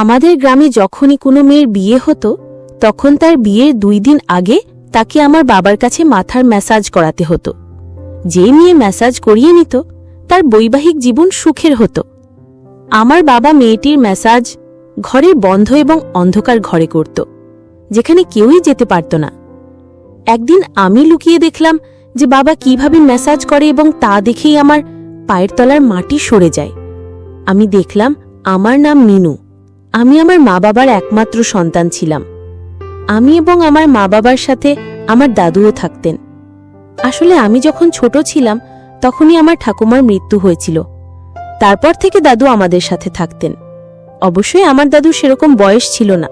আমাদের গ্রামে যখনই কোনো মেয়ের বিয়ে হতো তখন তার বিয়ের 2 দিন আগে তাকে আমার বাবার কাছে মাথার ম্যাসাজ করাতে হতো। যে মেয়ে ম্যাসাজ করিয়ে নিত তার বৈবাহিক জীবন সুখের হতো। আমার বাবা মেয়েটির ম্যাসাজ ঘরের বন্ধ এবং অন্ধকার ঘরে করত, যেখানে কেউই যেতে পারত না। একদিন আমি লুকিয়ে দেখলাম যে বাবা কিভাবে ম্যাসাজ করে এবং তা দেখেই আমার পায়ের তলার মাটি সরে যায়। আমি দেখলাম আমার নাম মিনু। আমি আমার মা বাবার একমাত্র সন্তান ছিলাম। আমি এবং আমার মা বাবার সাথে আমার দাদুও থাকতেন। আসলে আমি যখন ছোট ছিলাম তখনই আমার ঠাকুমার মৃত্যু হয়েছিল। তারপর থেকে দাদু আমাদের সাথে থাকতেন। অবশ্যই আমার দাদু সেরকম বয়স ছিল না,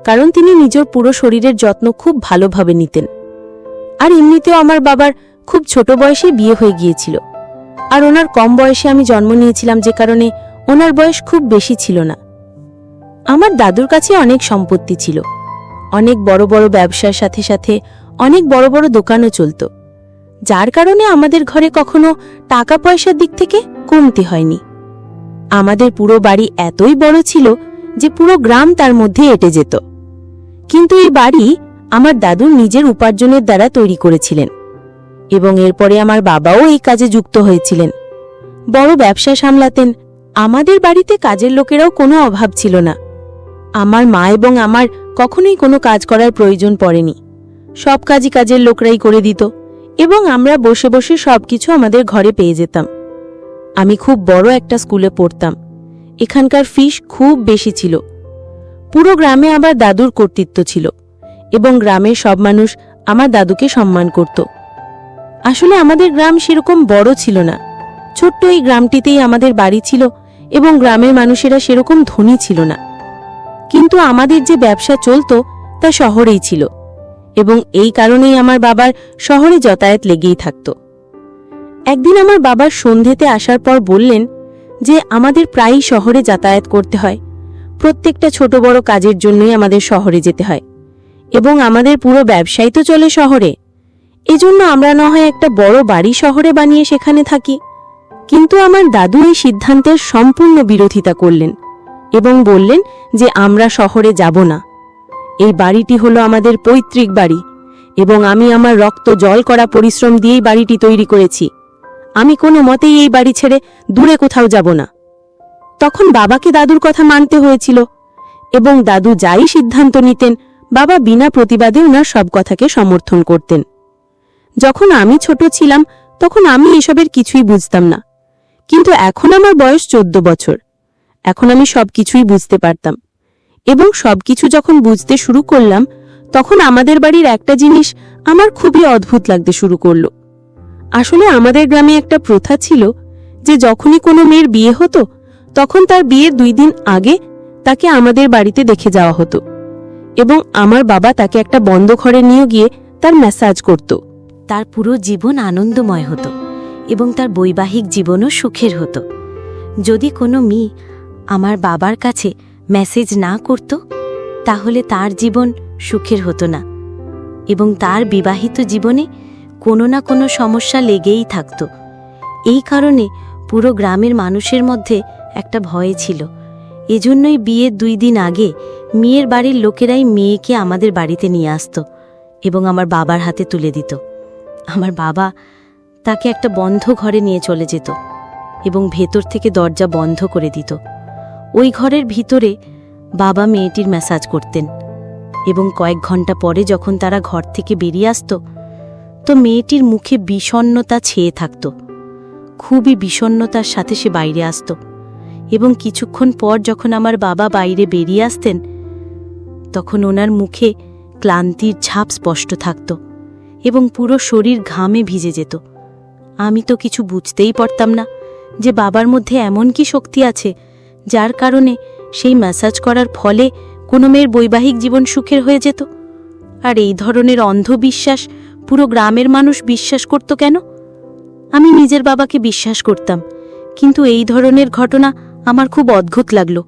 কারণ তিনি নিজের পুরো শরীরের যত্ন খুব ভালোভাবে নিতেন। আর এমনিতেও আমার বাবার খুব ছোট বয়সে বিয়ে হয়ে গিয়েছিল, আর ওনার কম বয়সে আমি জন্ম নিয়েছিলাম, যে কারণে ওনার বয়স খুব বেশি ছিল না। আমার দাদুর কাছে অনেক সম্পত্তি ছিল, অনেক বড় বড় ব্যবসার সাথে সাথে অনেক বড় বড় দোকানও চলত, যার কারণে আমাদের ঘরে কখনো টাকা পয়সার দিক থেকে কমতি হয়নি। আমাদের পুরো বাড়ি এতই বড় ছিল যে পুরো গ্রাম তার মধ্যে এঁটে যেত। কিন্তু এই বাড়ি আমার দাদুর নিজের উপার্জনের দ্বারা তৈরি করেছিলেন, এবং এরপরে আমার বাবাও এই কাজে যুক্ত হয়েছিলেন, বড় ব্যবসা সামলাতেন। আমাদের বাড়িতে কাজের লোকেরাও কোনো অভাব ছিল না। আমার মা এবং আমার কখনোই কোনো কাজ করার প্রয়োজন পড়েনি। সব কাজই কাজের লোকরাই করে দিত, এবং আমরা বসে বসে সবকিছু আমাদের ঘরে পেয়ে যেতাম। আমি খুব বড় একটা স্কুলে পড়তাম। এখানকার ফিস খুব বেশি ছিল। পুরো গ্রামে আমার দাদুর কর্তৃত্ব ছিল, এবং গ্রামের সব মানুষ আমার দাদুকে সম্মান করত। আসলে আমাদের গ্রাম সেরকম বড় ছিল না। ছোট্ট এই গ্রামটিতেই আমাদের বাড়ি ছিল, এবং গ্রামের মানুষেরা সেরকম ধনী ছিল না। কিন্তু আমাদের যে ব্যবসা চলত তা শহরেই ছিল, এবং এই কারণেই আমার বাবার শহরে যাতায়াত লেগেই থাকত। একদিন আমার বাবার সন্ধেতে আসার পর বললেন যে আমাদের প্রায়ই শহরে যাতায়াত করতে হয়। প্রত্যেকটা ছোট বড় কাজের জন্যই আমাদের শহরে যেতে হয়, এবং আমাদের পুরো ব্যবসাই তো চলে শহরে। এজন্য আমরা না হয় একটা বড় বাড়ি শহরে বানিয়ে সেখানে থাকি। কিন্তু আমার দাদু এই সিদ্ধান্তের সম্পূর্ণ বিরোধিতা করলেন এবং বললেন যে আমরা শহরে যাব না। এই বাড়িটি হলো আমাদের পৈতৃক বাড়ি, এবং আমি আমার রক্ত জল করা পরিশ্রম দিয়েই বাড়িটি তৈরি করেছি। আমি কোনো মতেই এই বাড়ি ছেড়ে দূরে কোথাও যাব না। তখন বাবাকে দাদুর কথা মানতে হয়েছিল, এবং দাদু যাই সিদ্ধান্ত নিতেন বাবা বিনা প্রতিবাদে ওনার সব কথাকে সমর্থন করতেন। যখন আমি ছোট ছিলাম তখন আমি এসবের কিছুই বুঝতাম না, কিন্তু এখন আমার বয়স 14 বছর। এখন আমি সবকিছুই বুঝতে পারতাম, এবং সবকিছু যখন বুঝতে শুরু করলাম তখন আমাদের বাড়ির একটা জিনিস আমার খুবই অদ্ভুত লাগতে শুরু করল। আসলে আমাদের গ্রামে একটা প্রথা ছিল যে যখনই কোনো মেয়ের বিয়ে হতো তখন তার বিয়ের 2 দিন আগে তাকে আমাদের বাড়িতে দেখে যাওয়া হতো, এবং আমার বাবা তাকে একটা বন্ধ ঘরে নিয়ে গিয়ে তার ম্যাসাজ করত। তার পুরো জীবন আনন্দময় হতো, এবং তার বৈবাহিক জীবনও সুখের হতো। যদি কোনো মেয়ে আমার বাবার কাছে মেসেজ না করত তাহলে তার জীবন সুখের হতো না, এবং তার বিবাহিত জীবনে কোনো না কোনো সমস্যা লেগেই থাকত। এই কারণে পুরো গ্রামের মানুষের মধ্যে একটা ভয় ছিল। এজন্যই বিয়ের 2 দিন আগে মেয়ের বাড়ির লোকেরাই মেয়েকে আমাদের বাড়িতে নিয়ে আসত এবং আমার বাবার হাতে তুলে দিত। আমার বাবা তাকে একটা বন্ধ ঘরে নিয়ে চলে যেত এবং ভেতর থেকে দরজা বন্ধ করে দিত। ওই ঘরের ভিতরে বাবা মেয়েটির ম্যাসাজ করতেন, এবং কয়েক ঘন্টা পরে যখন তারা ঘর থেকে বেরিয়ে আসত তো মেয়েটির মুখে বিষণ্ণতা ছেয়ে থাকত। খুবই বিষণ্ণতার সাথে সে বাইরে আসত, এবং কিছুক্ষণ পর যখন আমার বাবা বাইরে বেরিয়ে আসতেন তখন ওনার মুখে ক্লান্তির ছাপ স্পষ্ট থাকত, এবং পুরো শরীর ঘামে ভিজে যেত। আমি তো কিছু বুঝতেই পারতাম না যে বাবার মধ্যে এমন কি শক্তি আছে যার কারণে সেই ম্যাসাজ করার ফলে কোনো মেয়ের বৈবাহিক জীবন সুখের হয়ে যেত। আর এই ধরনের অন্ধবিশ্বাস পুরো গ্রামের মানুষ বিশ্বাস করত কেন? আমি নিজের বাবাকে বিশ্বাস করতাম, কিন্তু এই ধরনের ঘটনা আমার খুব অদ্ভুত লাগলো।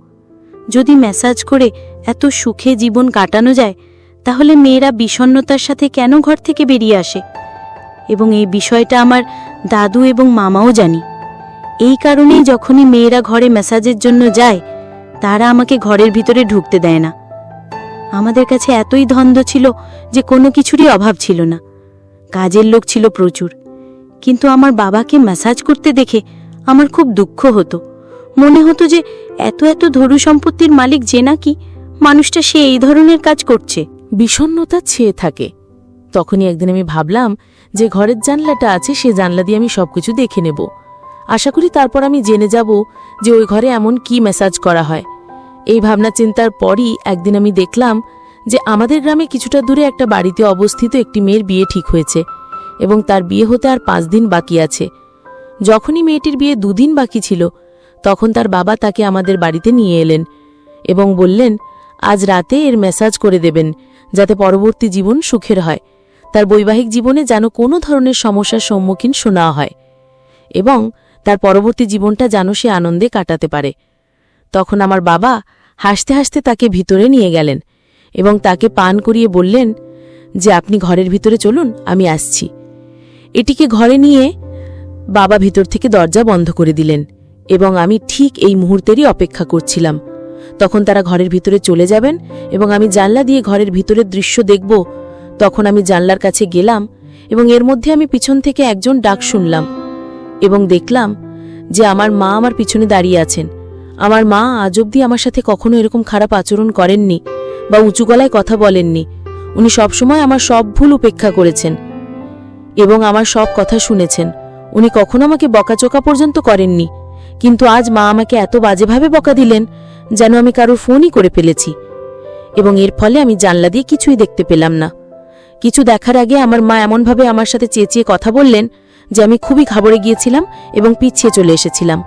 যদি ম্যাসাজ করে এত সুখে জীবন কাটানো যায় তাহলে মেয়েরা বিষণ্ণতার সাথে কেন ঘর থেকে বেরিয়ে আসে? এবং এই বিষয়টা আমার দাদু এবং মামাও জানি। এই কারণেই যখনই মেয়েরা ঘরে ম্যাসাজের জন্য যায় তারা আমাকে ঘরের ভিতরে ঢুকতে দেয় না। আমাদের কাছে এতই ধন্দ ছিল যে কোনো কিছুরই অভাব ছিল না। কাজের লোক ছিল প্রচুর, কিন্তু আমার বাবাকে ম্যাসাজ করতে দেখে আমার খুব দুঃখ হতো। মনে হতো যে এত এত ধরু সম্পত্তির মালিক যে নাকি মানুষটা সে এই ধরনের কাজ করছে। বিষণ্ণতা ছেয়ে থাকে। তখনই একদিন আমি ভাবলাম যে ঘরের জানলাটা আছে, সে জানলা দিয়ে আমি সবকিছু দেখে নেব। আশা করি তারপর আমি জেনে যাব যে ওই ঘরে এমন কি ম্যাসাজ করা হয়। এই ভাবনা চিন্তার পরই একদিন আমি দেখলাম যে আমাদের গ্রামে কিছুটা দূরে একটা বাড়িতে অবস্থিত একটি মেয়ের বিয়ে ঠিক হয়েছে এবং তার বিয়ে হতে আর 5 দিন বাকি আছে। যখনই মেয়েটির বিয়ে 2 দিন বাকি ছিল, তখন তার বাবা তাকে আমাদের বাড়িতে নিয়ে এলেন এবং বললেন আজ রাতে এর ম্যাসাজ করে দেবেন, যাতে পরবর্তী জীবন সুখের হয়, তার বৈবাহিক জীবনে যেন কোনো ধরনের সমস্যার সম্মুখীন শোনা হয় এবং তার পরবর্তী জীবনটা যেন সে আনন্দে কাটাতে পারে। তখন আমার বাবা হাসতে হাসতে তাকে ভিতরে নিয়ে গেলেন এবং তাকে পান করিয়ে বললেন যে আপনি ঘরের ভিতরে চলুন, আমি আসছি। এটিকে ঘরে নিয়ে বাবা ভিতর থেকে দরজা বন্ধ করে দিলেন এবং আমি ঠিক এই মুহূর্তেরই অপেক্ষা করছিলাম। তখন তারা ঘরের ভিতরে চলে যাবেন এবং আমি জানলা দিয়ে ঘরের ভিতরের দৃশ্য দেখব। তখন আমি জানলার কাছে গেলাম এবং এর মধ্যে আমি পিছন থেকে একজন ডাক শুনলাম এবং দেখলাম যে আমার মা আমার পিছনে দাঁড়িয়ে আছেন। আমার মা আজ অবধি আমার সাথে কখনো এরকম খারাপ আচরণ করেননি বা উঁচু গলায় কথা বলেননি। উনি সবসময় আমার সব ভুল উপেক্ষা করেছেন এবং আমার সব কথা শুনেছেন। উনি কখনো আমাকে বকাচোকা পর্যন্ত করেননি, কিন্তু আজ মা আমাকে এত বাজেভাবে বকা দিলেন যেন আমি কারোর ফোনই করে ফেলেছি এবং এর ফলে আমি জানলা দিয়ে কিছুই দেখতে পেলাম না। কিছু দেখার আগে আমার মা এমনভাবে আমার সাথে চেঁচিয়ে কথা বললেন যে আমি খুবই ঘাবড়ে গিয়েছিলাম এবং পিছিয়ে চলে এসেছিলাম।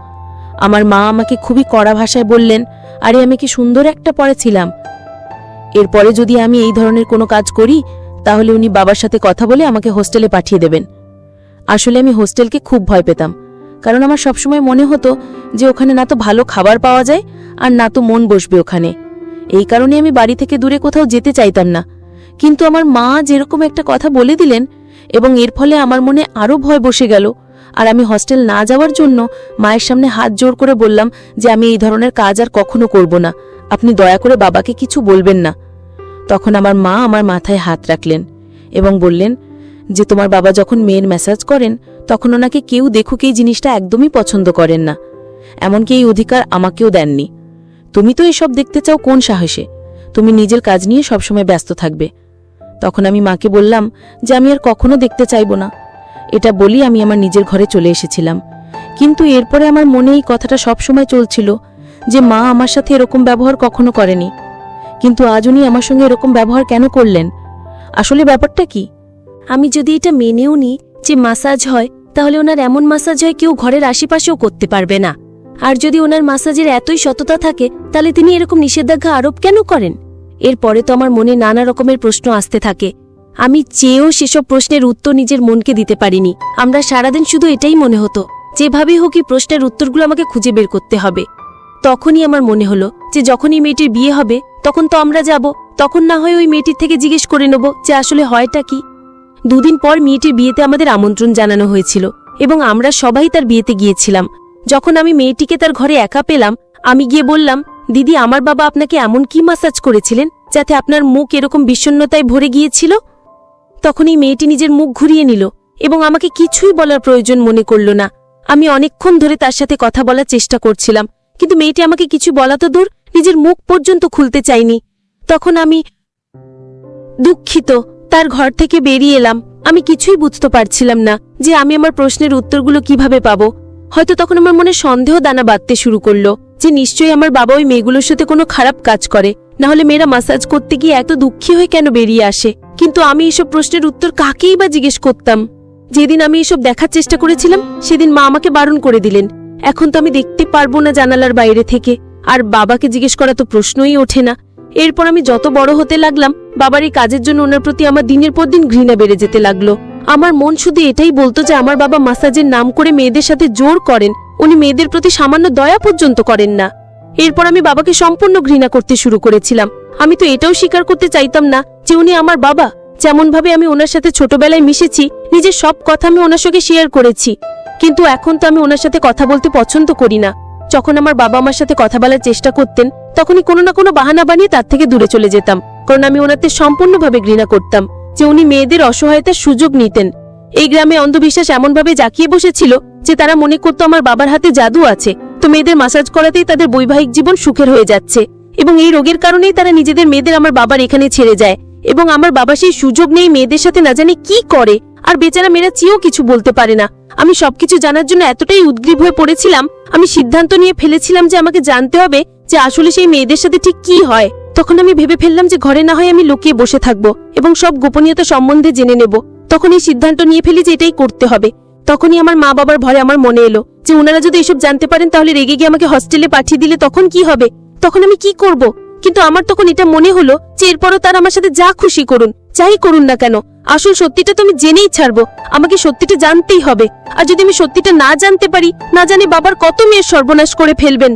আমার মা আমাকে খুবই কড়া ভাষায় বললেন, আরে আমি কি সুন্দর একটা পড়েছিলাম, এরপরে যদি আমি এই ধরনের কোনো কাজ করি তাহলে উনি বাবার সাথে কথা বলে আমাকে হোস্টেলে পাঠিয়ে দেবেন। আসলে আমি হোস্টেলকে খুব ভয় পেতাম, কারণ আমার সবসময় মনে হতো যে ওখানে না তো ভালো খাবার পাওয়া যায় আর না তো মন বসবে ওখানে। এই কারণে আমি বাড়ি থেকে দূরে কোথাও যেতে চাইতাম না। কিন্তু আমার মা যেরকম একটা কথা বলে দিলেন এবং এর ফলে আমার মনে আরও ভয় বসে গেল, আর আমি হস্টেল না যাওয়ার জন্য মায়ের সামনে হাত জোড় করে বললাম যে আমি এই ধরনের কাজ আর কখনো করব না, আপনি দয়া করে বাবাকে কিছু বলবেন না। তখন আমার মা আমার মাথায় হাত রাখলেন এবং বললেন যে তোমার বাবা যখন মেয়ের ম্যাসাজ করেন তখন ওনাকে কেউ দেখুক এই জিনিসটা একদমই পছন্দ করেন না, এমনকি এই অধিকার আমাকেও দেননি। তুমি তো এসব দেখতে চাও কোন সাহসে? তুমি নিজের কাজ নিয়ে সবসময় ব্যস্ত থাকবে। তখন আমি মাকে বললাম যে আমি আর কখনো দেখতে চাইব না। এটা বলি আমি আমার নিজের ঘরে চলে এসেছিলাম। কিন্তু এরপরে আমার মনে এই কথাটা সবসময় চলছিল যে মা আমার সাথে এরকম ব্যবহার কখনো করেনি, কিন্তু আজ উনি আমার সঙ্গে এরকম ব্যবহার কেন করলেন? আসলে ব্যাপারটা কি? আমি যদি এটা মেনেও নিই যে মাসাজ হয়, তাহলে ওনার এমন মাসাজ হয় কেউ ঘরের আশেপাশেও করতে পারবে না। আর যদি ওনার মাসাজের এতই সততা থাকে, তাহলে তিনি এরকম নিষেধাজ্ঞা আরোপ কেন করেন? এরপরে তো আমার মনে নানা রকমের প্রশ্ন আসতে থাকে। আমি চেয়েও সেসব প্রশ্নের উত্তর নিজের মনকে দিতে পারিনি। আমরা সারাদিন শুধু এটাই মনে হতো, যেভাবেই হোক এই প্রশ্নের উত্তরগুলো আমাকে খুঁজে বের করতে হবে। তখনই আমার মনে হলো যে যখনই মেয়েটির বিয়ে হবে তখন তো আমরা যাব, তখন না হয় ওই মেয়েটির থেকে জিজ্ঞেস করে নেব যে আসলে হয়টা কি। 2 দিন পর মেয়েটির বিয়েতে আমাদের আমন্ত্রণ জানানো হয়েছিল এবং আমরা সবাই তার বিয়েতে গিয়েছিলাম। যখন আমি মেয়েটিকে তার ঘরে একা পেলাম, আমি গিয়ে বললাম, দিদি আমার বাবা আপনাকে এমন কি মাসাজ করেছিলেন যাতে আপনার মুখ এরকম বিষণ্ণতায় ভরে গিয়েছিল? তখন এই মেয়েটি নিজের মুখ ঘুরিয়ে নিল এবং আমাকে কিছুই বলার প্রয়োজন মনে করল না। আমি অনেকক্ষণ ধরে তার সাথে কথা বলার চেষ্টা করছিলাম, কিন্তু মেয়েটি আমাকে কিছু বলা তো দূর, নিজের মুখ পর্যন্ত খুলতে চাইনি। তখন আমি দুঃখিত তার ঘর থেকে বেরিয়ে এলাম। আমি কিছুই বুঝতে পারছিলাম না যে আমি আমার প্রশ্নের উত্তরগুলো কিভাবে পাবো। হয়তো তখন আমার মনে সন্দেহ দানা বাঁধতে শুরু করলো যে নিশ্চয়ই আমার বাবা ওই মেয়েগুলোর সাথে কোনো খারাপ কাজ করে, না হলে মেয়েরা মাসাজ করতে গিয়ে এত দুঃখী হয়ে কেন বেরিয়ে আসে। কিন্তু আমি এসব প্রশ্নের উত্তর কাকেই বা জিজ্ঞেস করতাম? যেদিন আমি এসব দেখার চেষ্টা করেছিলাম সেদিন মা আমাকে বারণ করে দিলেন। এখন তো আমি দেখতে পারবো না জানালার বাইরে থেকে, আর বাবাকে জিজ্ঞেস করা তো প্রশ্নই ওঠে না। এরপর আমি যত বড় হতে লাগলাম, বাবার এই কাজের জন্য ওনার প্রতি আমার দিনের পর দিন ঘৃণা বেড়ে যেতে লাগলো। আমার মন শুধু এটাই বলতো যে আমার বাবা মাসাজের নাম করে মেয়েদের সাথে জোর করেন, উনি মেয়েদের প্রতি সামান্য দয়া পর্যন্ত করেন না। এরপর আমি বাবাকে সম্পূর্ণ ঘৃণা করতে শুরু করেছিলাম। আমি তো এটাও স্বীকার করতে চাইতাম না যে উনি আমার বাবা। যেমনভাবে আমি ওনার সাথে ছোটবেলায় মিশেছি, নিজের সব কথা আমি ওনার সঙ্গে শেয়ার করেছি, কিন্তু এখন তো আমি ওনার সাথে কথা বলতে পছন্দ করি না। যখন আমার বাবা আমার সাথে কথা বলার চেষ্টা করতেন তখনই কোনো না কোনো বাহানা বানিয়ে তার থেকে দূরে চলে যেতাম, কারণ আমি ওনাতে সম্পূর্ণভাবে ঘৃণা করতাম যে উনি মেয়েদের অসহায়তার সুযোগ নিতেন। এই গ্রামে অন্ধবিশ্বাস এমনভাবে জাঁকিয়ে বসেছিল যে তারা মনে করতো আমার বাবার হাতে জাদু আছে, তো মেয়েদের মাসাজ করাতেই তাদের বৈবাহিক জীবন সুখের হয়ে যাচ্ছে, এবং এই রোগের কারণেই তারা নিজেদের মেয়েদের আমার বাবার এখানে ছেড়ে যায়, এবং আমার বাবা সেই সুযোগ নেই মেয়েদের সাথে না জানি কি করে, আর বেচারা মেয়েরা চেয়েও কিছু বলতে পারে না। আমি সবকিছু জানার জন্য এতটাই উদ্গ্রীব হয়ে পড়েছিলাম, আমি সিদ্ধান্ত নিয়ে ফেলেছিলাম যে আমাকে জানতে হবে যে আসলে সেই মেয়েদের সাথে ঠিক কি হয়। তখন আমি ভেবে ফেললাম যে ঘরে না হয় আমি লুকিয়ে বসে থাকবো এবং সব গোপনীয়তা সম্বন্ধে জেনে নেব। তখন এই সিদ্ধান্ত নিয়ে ফেলি যে এটাই করতে হবে। তখনই আমার মা বাবার ভয় আমার মনে এলো যে ওনারা যদি এসব জানতে পারেন তাহলে রেগে গিয়ে আমাকে হস্টেলে পাঠিয়ে দিলে তখন কি হবে, তখন আমি কি করব। কিন্তু আমার তখন এটা মনে হলো যে এরপরও তার আমার সাথে যা খুশি করুন, যাই করুন না কেন, আসল সত্যিটা তো আমি জেনেই ছাড়বো, আমাকে সত্যিটা জানতেই হবে। আর যদি আমি সত্যিটা না জানতে পারি, না জানি বাবার কত মেয়ের সর্বনাশ করে ফেলবেন।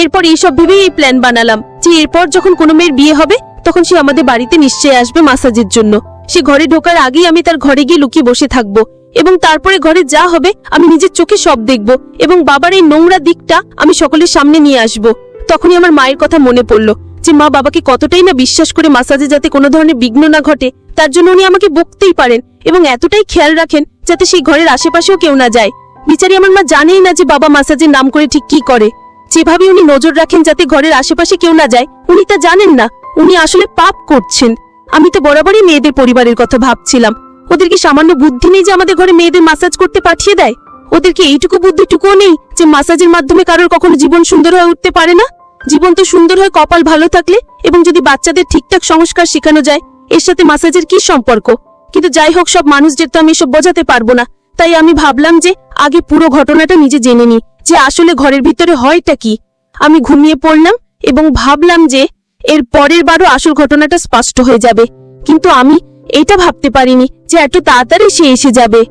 এরপর এইসব ভেবেই এই প্ল্যান বানালাম যে এরপর যখন কোনো মেয়ের বিয়ে হবে তখন সে আমাদের বাড়িতে নিশ্চয়ই আসবে মাসাজের জন্য। সে ঘরে ঢোকার আগেই আমি তার ঘরে গিয়ে লুকিয়ে বসে থাকবো, এবং তারপরে ঘরে যা হবে আমি নিজের চোখে সব দেখব, এবং বাবার এই নোংরা দিকটা আমি সকলের সামনে নিয়ে আসব। তখনই আমার মায়ের কথা মনে পড়লো যে মা বাবাকে কতটাই না বিশ্বাস করে মাসাজে যাতে কোনো ধরনের বিঘ্ন না ঘটে তার জন্য উনি আমাকে বকতেই পারেন, এবং এতটাই খেয়াল রাখেন যাতে সেই ঘরের আশেপাশেও কেউ না যায়। বিচারি আমার মা জানেই না যে বাবা মাসাজের নাম করে ঠিক কি করে। যেভাবে উনি নজর রাখেন যাতে ঘরের আশেপাশে কেউ না যায়, উনি তা জানেন না, উনি আসলে পাপ করছেন। আমি তো বরাবরই মেয়েদের পরিবারের কথা ভাবছিলাম, ওদের কি সামান্য বুদ্ধি নেই যে আমাদের ঘরে মেয়েদের মাসাজ করতে পাঠিয়ে দেয়? ওদের কি এইটুকু বুদ্ধিটুকুও নেই যে মাসাজের মাধ্যমে কারোর কখনো জীবন সুন্দর হয়ে উঠতে পারে না? জীবন তো সুন্দর হয় কপাল ভালো থাকলে, এবং যদি বাচ্চাদের ঠিকঠাক সংস্কার শেখানো যায়। এর সাথে মাসাজের কি সম্পর্ক? কিন্তু যাই হোক, সব মানুষদের তো আমি এসব বোঝাতে পারবো না, তাই আমি ভাবলাম যে আগে পুরো ঘটনাটা নিজে জেনে নিই যে আসলে ঘরের ভিতরে হয়টা কি। আমি ঘুমিয়ে পড়লাম এবং ভাবলাম যে এর পরের বারও আসল ঘটনাটা স্পষ্ট হয়ে যাবে, কিন্তু আমি এটা ভাবতে পারিনি যে এত তাড়াতাড়ি সে এসে যাবে।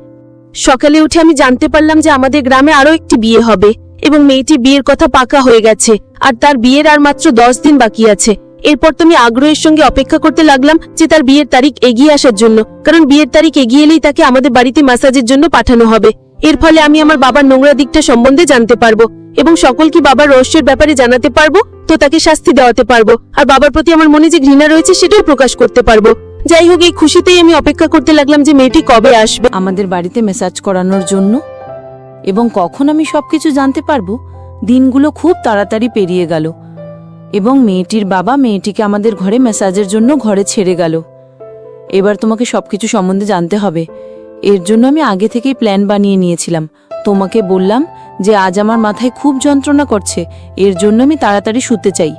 সকালে উঠে আমি জানতে পারলাম যে আমাদের গ্রামে আরো একটি বিয়ে হবে, এবং মেয়েটি বিয়ের কথা পাকা হয়ে গেছে, আর তার বিয়ের আর মাত্র 10 দিন বাকি আছে। এরপর তুমি আগ্রহের সঙ্গে অপেক্ষা করতে লাগলাম যে তার বিয়ের তারিখ এগিয়ে আসার জন্য, কারণ বিয়ের তারিখ এগিয়ে এলেই তাকে আমাদের বাড়িতে মাসাজের জন্য পাঠানো হবে। এর ফলে আমি আমার বাবার নোংরা দিকটা সম্বন্ধে জানতে পারবো, এবং সকলকে বাবার রহস্যের ব্যাপারে জানাতে পারবো, তো তাকে শাস্তি দেওয়াতে পারবো, আর বাবার প্রতি আমার মনে যে ঘৃণা রয়েছে সেটাও প্রকাশ করতে পারবো। যাই হোক, এই খুশিতেই আমি অপেক্ষা করতে লাগলাম যে মেয়েটি কবে আসবে আমাদের বাড়িতে মেসাজ করানোর জন্য, এবং কখন আমি সবকিছু জানতে পারবো। দিনগুলো খুব তাড়াতাড়ি পেরিয়ে গেল, এবং মেয়েটির বাবা মেয়েটিকে আমাদের ঘরে মেসাজের জন্য ঘরে ছেড়ে গেল। এবার তোমাকে সবকিছু সম্বন্ধে জানতে হবে। এর জন্য আমি আগে থেকেই প্ল্যান বানিয়ে নিয়েছিলাম। তোমাকে বললাম যে আজ আমার মাথায় খুব যন্ত্রণা করছে, এর জন্য আমি তাড়াতাড়ি শুতে চাই।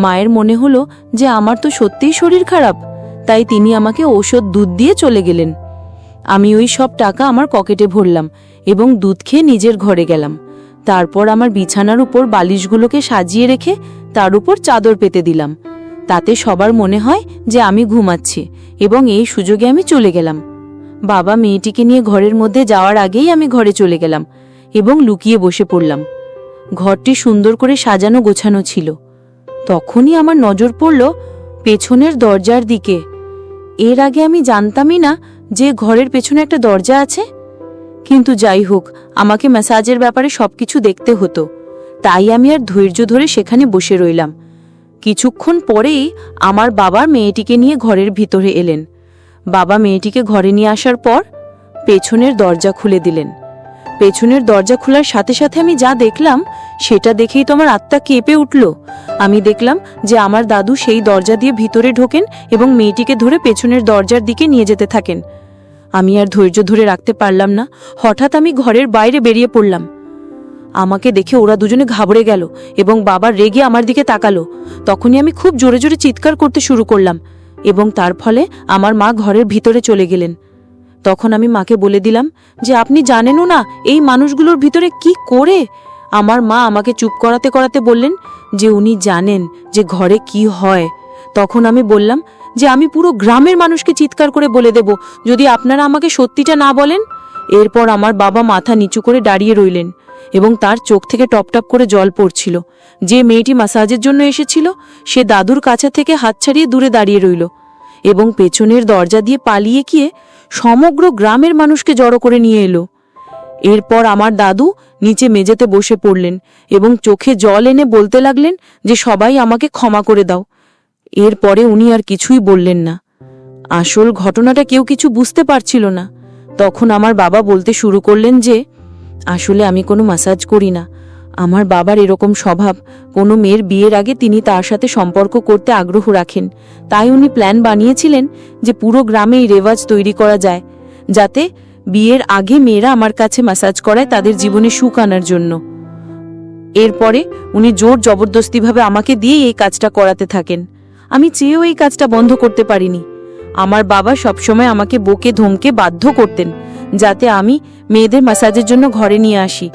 মায়ের মনে হলো যে আমার তো সত্যিই শরীর খারাপ, তাই তিনি আমাকে ঔষধ দুধ দিয়ে চলে গেলেন। আমি ওই সব টাকা আমার পকেটে ভরলাম এবং দুধ খেয়ে নিজের ঘরে গেলাম। তারপর আমার বিছানার উপর বালিশগুলোকে সাজিয়ে রেখে তার উপর চাদর পেতে দিলাম, তাতে সবার মনে হয় যে আমি ঘুমাচ্ছি, এবং এই সুযোগে আমি চলে গেলাম। বাবা মেয়েটিকে নিয়ে ঘরের মধ্যে যাওয়ার আগেই আমি ঘরে চলে গেলাম এবং লুকিয়ে বসে পড়লাম। ঘরটি সুন্দর করে সাজানো গোছানো ছিল। তখনই আমার নজর পড়ল পেছনের দরজার দিকে। এর আগে আমি জানতামই না যে ঘরের পেছনে একটা দরজা আছে। কিন্তু যাই হোক, আমাকে ম্যাসাজের ব্যাপারে সবকিছু দেখতে হতো, তাই আমি আর ধৈর্য ধরে সেখানে বসে রইলাম। কিছুক্ষণ পরেই আমার বাবা মেয়েটিকে নিয়ে ঘরের ভিতরে এলেন। বাবা মেয়েটিকে ঘরে নিয়ে আসার পর পেছনের দরজা খুলে দিলেন। পেছনের দরজা খোলার সাথে সাথে আমি যা দেখলাম সেটা দেখেই তো আমার আত্মা কেঁপে উঠল। আমি দেখলাম যে আমার দাদু সেই দরজা দিয়ে ভিতরে ঢোকেন এবং মেয়েটিকে ধরে পেছনের দরজার দিকে নিয়ে যেতে থাকেন। আমি আর ধৈর্য ধরে রাখতে পারলাম না, হঠাৎ আমি ঘরের বাইরে বেরিয়ে পড়লাম। আমাকে দেখে ওরা দুজনে ঘাবড়ে গেল এবং বাবা রেগে আমার দিকে তাকালো। তখনই আমি খুব জোরে জোরে চিৎকার করতে শুরু করলাম, এবং তার ফলে আমার মা ঘরের ভিতরে চলে গেলেন। তখন আমি মাকে বলে দিলাম যে আপনি জানেনও না এই মানুষগুলোর ভিতরে কি করে। আমার মা আমাকে চুপ করাতে করাতে বললেন যে উনি জানেন যে ঘরে কি হয়। তখন আমি বললাম যে আমি পুরো গ্রামের মানুষকে চিৎকার করে বলে দেব যদি আপনারা আমাকে সত্যিটা না বলেন। এরপর আমার বাবা মাথা নিচু করে দাঁড়িয়ে রইলেন এবং তার চোখ থেকে টপটপ করে জল পড়ছিল। যে মেয়েটি মাসাজের জন্য এসেছিল সে দাদুর কাছে থেকে হাত ছাড়িয়ে দূরে দাঁড়িয়ে রইল এবং পেছনের দরজা দিয়ে পালিয়ে গিয়ে সমগ্র গ্রামের মানুষকে জড়ো করে নিয়ে এলো। এরপর আমার দাদু নিচে মেঝেতে বসে পড়লেন এবং চোখে জল এনে বলতে লাগলেন যে সবাই আমাকে ক্ষমা করে দাও। এরপরে উনি আর কিছুই বললেন না। আসল ঘটনাটা কেউ কিছু বুঝতে পারছিল না। তখন আমার বাবা বলতে শুরু করলেন যে আসলে আমি কোনো ম্যাসাজ করি না। আমার বাবার এরকম স্বভাব, কোনো মেয়ের বিয়ের আগে তিনি তার সাথে সম্পর্ক করতে আগ্রহ রাখেন। তাই উনি প্ল্যান বানিয়েছিলেন যে পুরো গ্রামে এই রেওয়াজ তৈরি করা যায়, যাতে বিয়ের আগে মেয়েরা আমার কাছে ম্যাসাজ করায় তাদের জীবনে সুখ আনার জন্য। এরপরে উনি জোর জবরদস্তিভাবে আমাকে দিয়ে এই কাজটা করাতে থাকেন। আমি চেয়েও এই কাজটা বন্ধ করতে পারিনি। আমার বাবা সবসময় আমাকে বকে ধমকে বাধ্য করতেন যাতে আমি মেয়েদের ম্যাসাজের জন্য ঘরে নিয়ে আসি,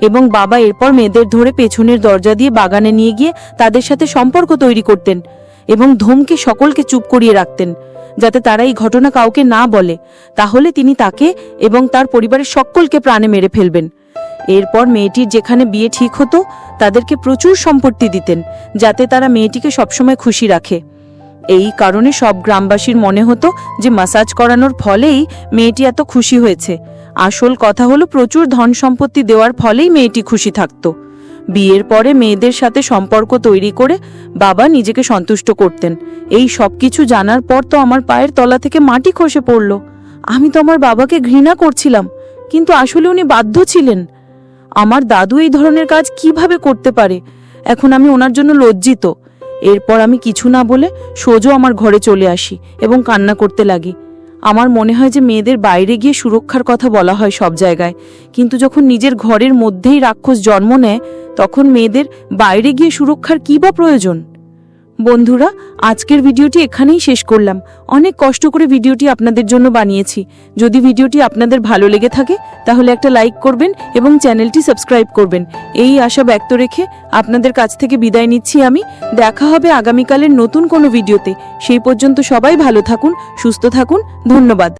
এবং বাবা এরপর মেয়েদের ধরে পেছনের দরজা দিয়ে বাগানে নিয়ে গিয়ে তাদের সাথে সম্পর্ক তৈরি করতেন এবং ধমকে সকলকে চুপ করিয়ে রাখতেন যাতে তারা এই ঘটনা কাউকে না বলে, তাহলে তিনি তাকে এবং তার পরিবারের সকলকে প্রাণে মেরে ফেলবেন। এরপর মেয়েটির যেখানে বিয়ে ঠিক হতো তাদেরকে প্রচুর সম্পত্তি দিতেন যাতে তারা মেয়েটিকে সবসময় খুশি রাখে। এই কারণে সব গ্রামবাসীর মনে হতো যে ম্যাসাজ করানোর ফলেই মেয়েটি এত খুশি হয়েছে। আসল কথা হলো প্রচুর ধন সম্পত্তি দেওয়ার ফলেই মেয়েটি খুশি থাকত। বিয়ের পরে মেয়েদের সাথে সম্পর্ক তৈরি করে বাবা নিজেকে সন্তুষ্ট করতেন। এই সব কিছু জানার পর তো আমার পায়ের তলা থেকে মাটি খসে পড়ল। আমি তো আমার বাবাকে ঘৃণা করছিলাম, কিন্তু আসলে উনি বাধ্য ছিলেন। আমার দাদু এই ধরনের কাজ কিভাবে করতে পারে? এখন আমি ওনার জন্য লজ্জিত। এরপর আমি কিছু না বলে সোজা আমার ঘরে চলে আসি এবং কান্না করতে লাগি। আমার মনে হয় যে মেয়েদের বাইরে গিয়ে সুরক্ষার কথা বলা হয় সব জায়গায়, কিন্তু যখন নিজের ঘরের মধ্যেই রাক্ষস জন্ম নেয় তখন মেয়েদের বাইরে গিয়ে সুরক্ষার কী বা প্রয়োজন? বন্ধুরা, আজকের ভিডিওটি এখানেই শেষ করলাম। অনেক কষ্ট করে ভিডিওটি আপনাদের জন্য বানিয়েছি। যদি ভিডিওটি আপনাদের ভালো লেগে থাকে তাহলে একটা লাইক করবেন এবং চ্যানেলটি সাবস্ক্রাইব করবেন। এই আশা ব্যক্ত রেখে আপনাদের কাছ থেকে বিদায় নিচ্ছি আমি। দেখা হবে আগামীকালের নতুন কোনো ভিডিওতে। সেই পর্যন্ত সবাই ভালো থাকুন, সুস্থ থাকুন। ধন্যবাদ।